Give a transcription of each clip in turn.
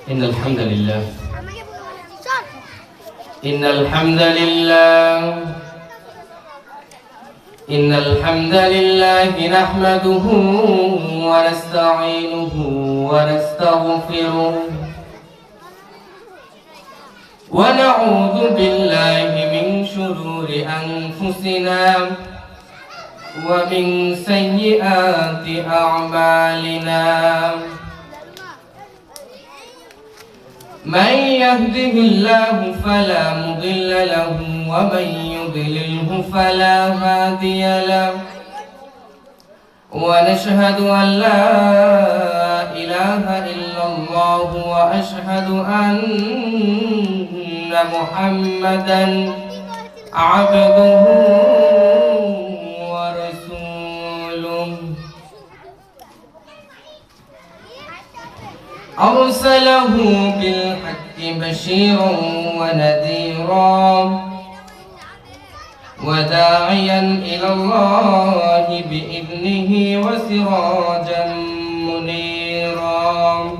إن الحمد لله إن الحمد لله إن الحمد لله نحمده ونستعينه ونستغفره ونعوذ بالله من شرور أنفسنا ومن سيئات أعمالنا من يهده الله فلا مضل له ومن يضلله فلا هادي له ونشهد أن لا إله إلا الله وأشهد أن محمدا عبده ورسوله أرسله بالحق بشيرا ونذيرا وداعيا إلى الله بإذنه وسراجا منيرا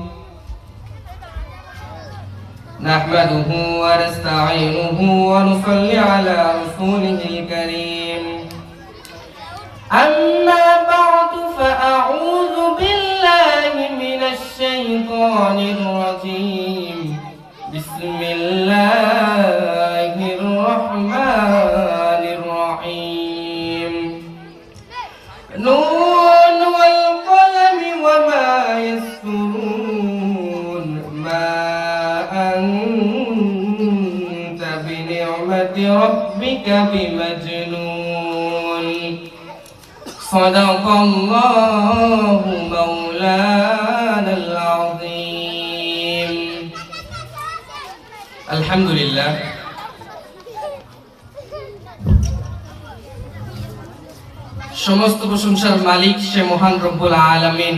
نحمده ونستعينه ونصلي على رسوله الكريم أما بعد فأعوذ بالله من الشيطان الرجيم بسم الله الرحمن الرحيم نون والقلم وما يسطرون ما أنت بنعمة ربك بمجنون صدق الله مولانا العظيم الحمد لله সমস্ত প্রশংসার মালিক সে মহান রব্বুল আলামিন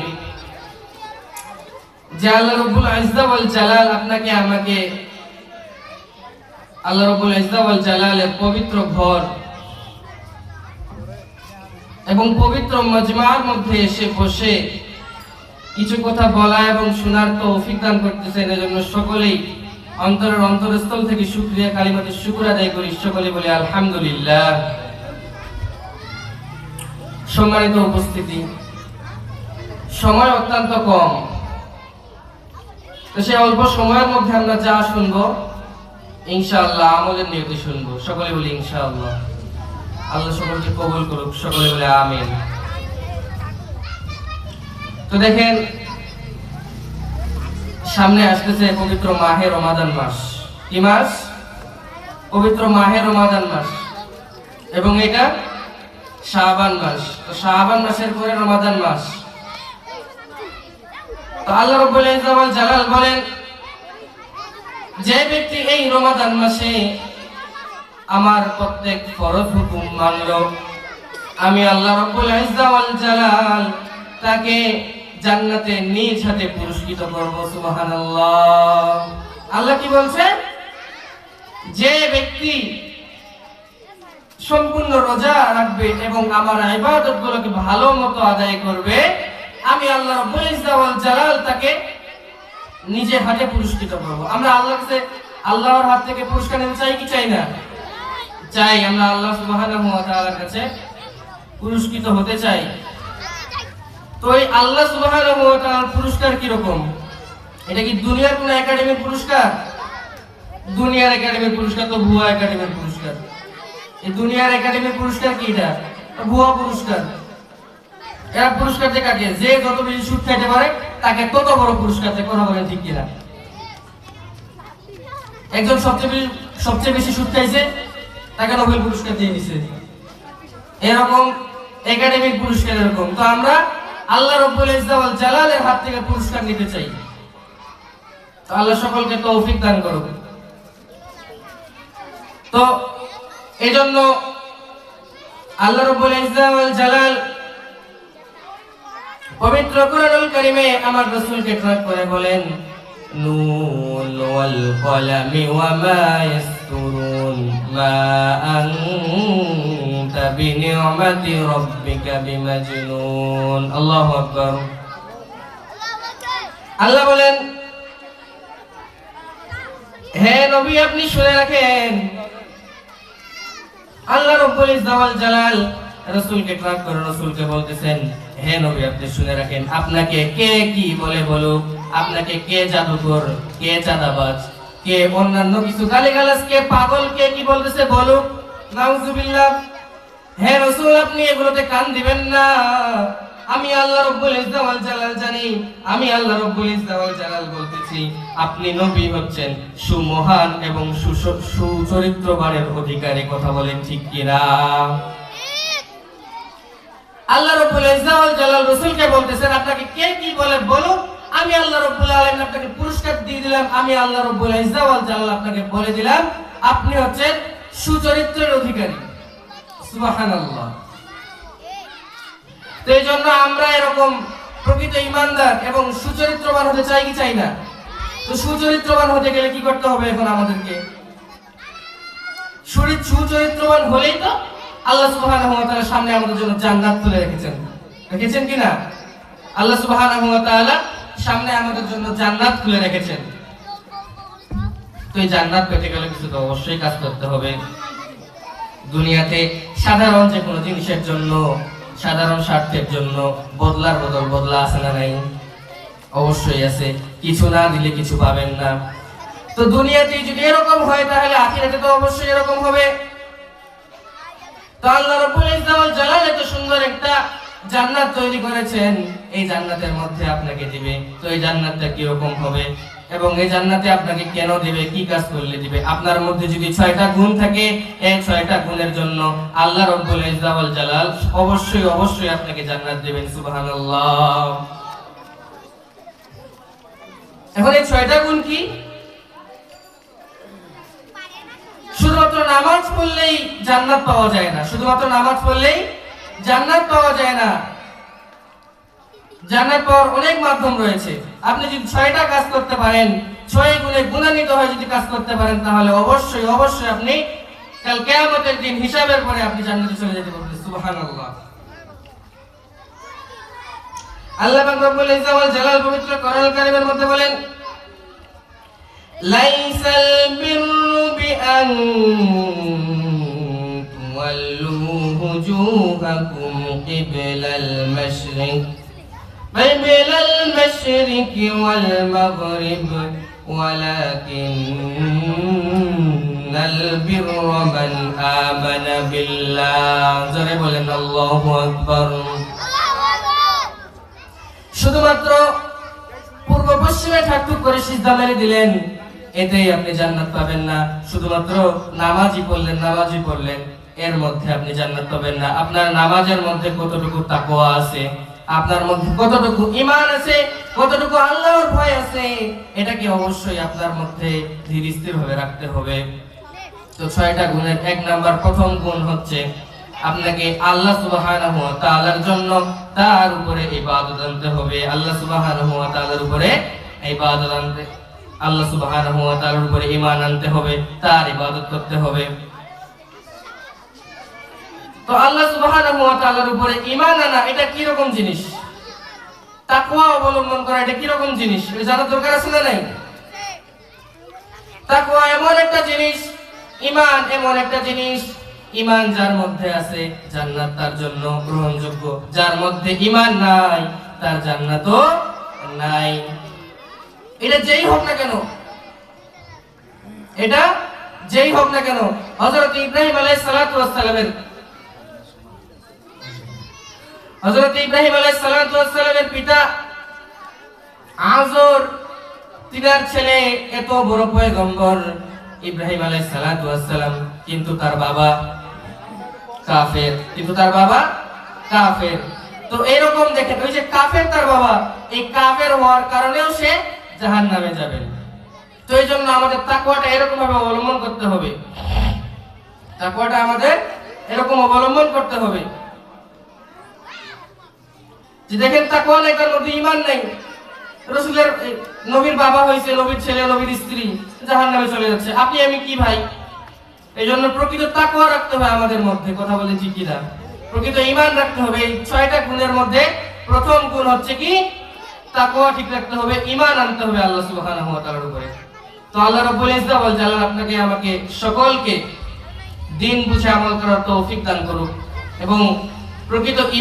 যে আল্লাহ রব্বুল ইজ্জত ওয়াল জালাল আপনাকে আমাকে আল্লাহ রব্বুল ইজ্জত ওয়াল জালালের পবিত্র ঘর এবং পবিত্র মজমার মধ্যে এসে বসে কিছু কথা বলা এবং শোনার তৌফিক দান করতেছেন এজন্য সকলেই অন্তরের অন্তরস্থল থেকে শুকরিয়া কালিমাতে শুকর আদায় করি সকলে বলি আলহামদুলিল্লাহ সম্মানিত উপস্থিতি সময় অত্যন্ত কম তো সেই অল্প সময়ের মধ্যে আমরা যা শুনবো ইনশাআল্লাহ আমলের নিয়তে শুনবো সকলে বলি ইনশাআল্লাহ আল্লাহ সকলকে কবুল করুক সকলে বলে আমিন তো দেখেন সামনে আসতেছে পবিত্র মাহে রমাদান মাস কি মাস পবিত্র মাহে রমাদান মাস এবং এটা শাবান মাস তো শাবান মাসের পরে রমাদান মাস তো আল্লাহ রাব্বুল ইজ্জত ওয়াল জালাল বলেন যে ব্যক্তি এই রমাদান মাসে আমার প্রত্যেক ফরজ হুকুম মানলো আমি আল্লাহ রাব্বুল ইজ্জত ওয়াল জালাল তাকে জান্নাতে নিজ হাতে পুরস্কৃত করব সুবহানাল্লাহ আল্লাহ কি বলছেন যে ব্যক্তি সম্পূর্ণ রোজা রাখবে এবং আমার ইবাদতগুলোকে ভালোমতো আদায় করবে আমি আল্লাহ রাব্বুল ইজ্জত ওয়াল জালাল তাকে নিজে হাতে পুরস্কৃত করব আমরা আল্লাহর কাছে আল্লাহর হাত থেকে পুরস্কার নিতে চাই কি চাই না চাই আমরা আল্লাহ সুবহানাহু ওয়া তাআলার কাছে পুরস্কৃত হতে চাই তো এই আল্লাহ সুবহানাহু ওয়া তাআলার পুরস্কার কি রকম এটা কি দুনিয়ার কোন একাডেমির পুরস্কার দুনিয়ার একাডেমির পুরস্কার তো ভুয়া একাডেমির পুরস্কার এই দুনিয়ার একাডেমির পুরস্কার কি এটা ভুয়া পুরস্কার এরা পুরস্কার দেয় কাকে যে যত বেশি সুদ খাইতে পারে তাকে তত বড় পুরস্কার দেয় কথা বলেন ঠিক কিনা একজন সবচেয়ে বেশি সুদ খাইছে তাকে নোবেল পুরস্কার দিয়ে দিয়েছে এরকম একাডেমিক পুরস্কার এরকম তো আমরা আল্লাহ রাব্বুল ইজ্জত ওয়াল জালালের হাত থেকে পুরস্কার নিতে চাই তো আল্লাহ সকলকে তৌফিক দান করুক তো এজন্য আল্লাহ রাব্বুল ইজ্জত ওয়াল জালাল পবিত্র কুরআনুল কারীমে আমার রাসূলকে ট্রাক করে বলেন নুন ওয়াল কলামি ওয়া মা ইয়াসতুরুন মা আনতা বিনি'মাতি রাব্বিকা বিমাজনুন। আল্লাহু আকবার। আল্লাহ বলেন, হে নবী আপনি শুনে রাখেন, আল্লাহ রাব্বুল ইজ্জত ওয়াল জালাল রাসূলকে ট্রাক করে রাসূলকে বলতেছেন, হে নবী আপনি শুনে রাখেন, আপনাকে কে কি বলে বলুক, আপনাকে কে জাদুকর, কে চাঁদাবাজ, কে অন্যান্য কিছু গালিগালাজ, কে পাগল, কে কি বলতেছে বলুক, নাউজুবিল্লাহ, হে রাসূল আপনি এগুলোতে কান দিবেন না। আমি আল্লাহ রাব্বুল ইজ্জত ওয়াল জালাল জানি, আমি আল্লাহ রাব্বুল ইজ্জত ওয়াল জালাল বলতেছি, আপনি নবী হচ্ছেন সুমহান এবং সুচরিত্রবানের অধিকারী। কথা বলেন ঠিক কিনা? আল্লাহ রাব্বুল ইজ্জত ওয়াল জালাল রাসূলকে বলতেছেন, আপনাকে কে কি বলে বলো, আমি আল্লাহ রাব্বুল আলামিন আপনাকে পুরস্কার দিয়ে দিলাম, আমি আল্লাহ রাব্বুল ইজ্জত ওয়াল জালাল আপনাকে বলে দিলাম আপনি হচ্ছেন সুচরিত্রের অধিকারী। সুবহানাল্লাহ। তো এই জন্য আমরা এরকম প্রকৃত ইমানদার এবং সুচরিত্রবান হতে চাই কি চাই না? তো সুচরিত্রবান হতে গেলে কি করতে হবে এখন আমাদেরকে? সুচরিত্রবান হলেই তো আল্লাহ সুবহানাহু ওয়া তাআলা সামনে আমাদের জন্য জান্নাত তুলে রেখেছেন। রেখেছেন কি না? আল্লাহ সুবহানাহু ওয়া তাআলা সামনে আমাদের জন্য জান্নাত খুলে রেখেছেন। তো এই জান্নাত পেতে গেলে কিছু তো অবশ্যই কাজ করতে হবে। দুনিয়াতে সাধারণ যে কোনো জিনিসের জন্য, সাধারণ স্বার্থের জন্য বদলার বদল বদলা আছে না নাই? অবশ্যই আছে। কিছু না দিলে কিছু পাবেন না। তো দুনিয়াতে যদি এরকম হয় তাহলে আখিরাতে তো অবশ্যই এরকম হবে। তো আল্লাহ রাব্বুল ইজ্জত ওয়াল জালাল এত সুন্দর একটা জান্নাত তৈরি করেছেন, এই জান্নাতের মধ্যে আপনাকে দিবে। তো এই জান্নাতটা কি রকম হবে এবং এই জান্নাতে আপনাকে কেন দিবে, কি কাজ করলে দিবে? আপনার মধ্যে যদি 6টা গুণ থাকে, এই 6টা গুণের জন্য আল্লাহ রাব্বুল ইজ্জত ওয়াল জালাল অবশ্যই অবশ্যই আপনাকে জান্নাত দিবেন। সুবহানাল্লাহ। এখন এই 6টা গুণ কি? শুধুমাত্র নামাজ পড়লেই জান্নাত পাওয়া যায় না। শুধুমাত্র নামাজ পড়লেই জান্নাত পাওয়া যায় না। জান্নাত পাওয়ার অনেক মাধ্যম রয়েছে। আপনি যদি 6টা কাজ করতে পারেন, 6 গুণে গুণান্বিত হয়ে যদি কাজ করতে পারেন, তাহলে অবশ্যই অবশ্যই আপনি কাল কিয়ামতের দিন হিসাবের পরে আপনি জান্নাতে চলে যেতে পারবেন। সুবহানাল্লাহ। আল্লাহ পাক রব্বুল ইজ্জত ওয়াল জালাল পবিত্র কোরআনুল কারীমের মধ্যে বলেন, লাইসাল বিররু বিআন তুওয়াল্লু হুজুহাকুম কিবলাল মাশরিক কিবলাল মাশরিক ওয়াল মাগরিব ওয়ালাকিন্নাল বিররা মান আমানা বিল্লাহ। জোরে বলেন আল্লাহু আকবার। শুধুমাত্র পূর্ব পশ্চিমে ঠাকঠুক করে সিজদা মেরে দিলেন, এতেই আপনি জান্নাত পাবেন না। শুধুমাত্র নামাজই পড়লেন, এর মধ্যে আপনি জান্নাত পাবেন না। আপনার নামাজের মধ্যে কতটুকু তাকওয়া আছে, আপনার মধ্যে কতটুকু ঈমান আছে, কতটুকু আল্লাহর ভয় আছে, এটাকে অবশ্যই আপনার মধ্যে ধীর স্থির ভাবে রাখতে হবে। তো 6টা গুণের 1 নাম্বার প্রথম গুণ হচ্ছে আপনাকে আল্লাহ সুবহানাহু ওয়া তাআলার জন্য তার উপরে ইবাদত আনতে হবে। আল্লাহ সুবহানাহু ওয়া তাআলার উপরে ইবাদত আনতে, আল্লাহ সুবহানাহু ওয়া তাআলার উপরে ঈমান আনতে হবে, তার ইবাদত করতে হবে। তো আল্লাহ সুবহানাহু ওয়া তাআলার উপরে ঈমান আনা এটা কি রকম জিনিস? তাকওয়া অবলম্বন করা এটা কি রকম জিনিস? এটা জানার দরকার আছে না নাই? তাকওয়া এমন একটা জিনিস, ঈমান এমন একটা জিনিস, ঈমান যার মধ্যে আছে জান্নাত তার জন্য গ্রহণযোগ্য, যার মধ্যে ঈমান নাই তার জান্নাতও নাই। এটা যেই হোক না কেন, এটা যেই হোক না কেন। হযরত ইব্রাহিম আলাইহিস সালাতু ওয়াস সালামের পিতা আযর, তিনার ছেলে এত বড় পয়গম্বর ইব্রাহিম আলাইহিস সালাতু ওয়াস সালাম, কিন্তু তার বাবা কাফের। তো এরকম দেখেন, ওই যে কাফের তার বাবা, এই কাফের হওয়ার কারণেও সে জাহান্নামে যাবে। তো এই জন্য আমাদের তাকওয়াটা এরকম ভাবে অবলম্বন করতে হবে। তাকওয়াটা আমাদের এরকম অবলম্বন করতে হবে যে দেখেন তাকওয়া নাই, তার মধ্যে ঈমান নাই। রাসূলের নবীর বাবা হইছে, নবীর ছেলে, নবীর স্ত্রী জাহান্নামে চলে যাচ্ছে। আপনি আমি কি ভাই? এই জন্য প্রকৃত তাকওয়া রাখতে হবে আমাদের মধ্যে, কথা বলে ঠিক কিনা? প্রকৃত ঈমান রাখতে হবে। এই 6টা গুণের মধ্যে প্রথম গুণ হচ্ছে কি? তাকওয়া ঠিক রাখতে হবে, ঈমান আনতে হবে আল্লাহ সুবহানাহু ওয়া তাআলার উপরে। তো আল্লাহ রাব্বুল ইজ্জত ওয়াল জালাল আপনাকে আমাকে সকলকে দ্বীন বুঝে আমল করার তৌফিক দান করুক এবং প্রকৃত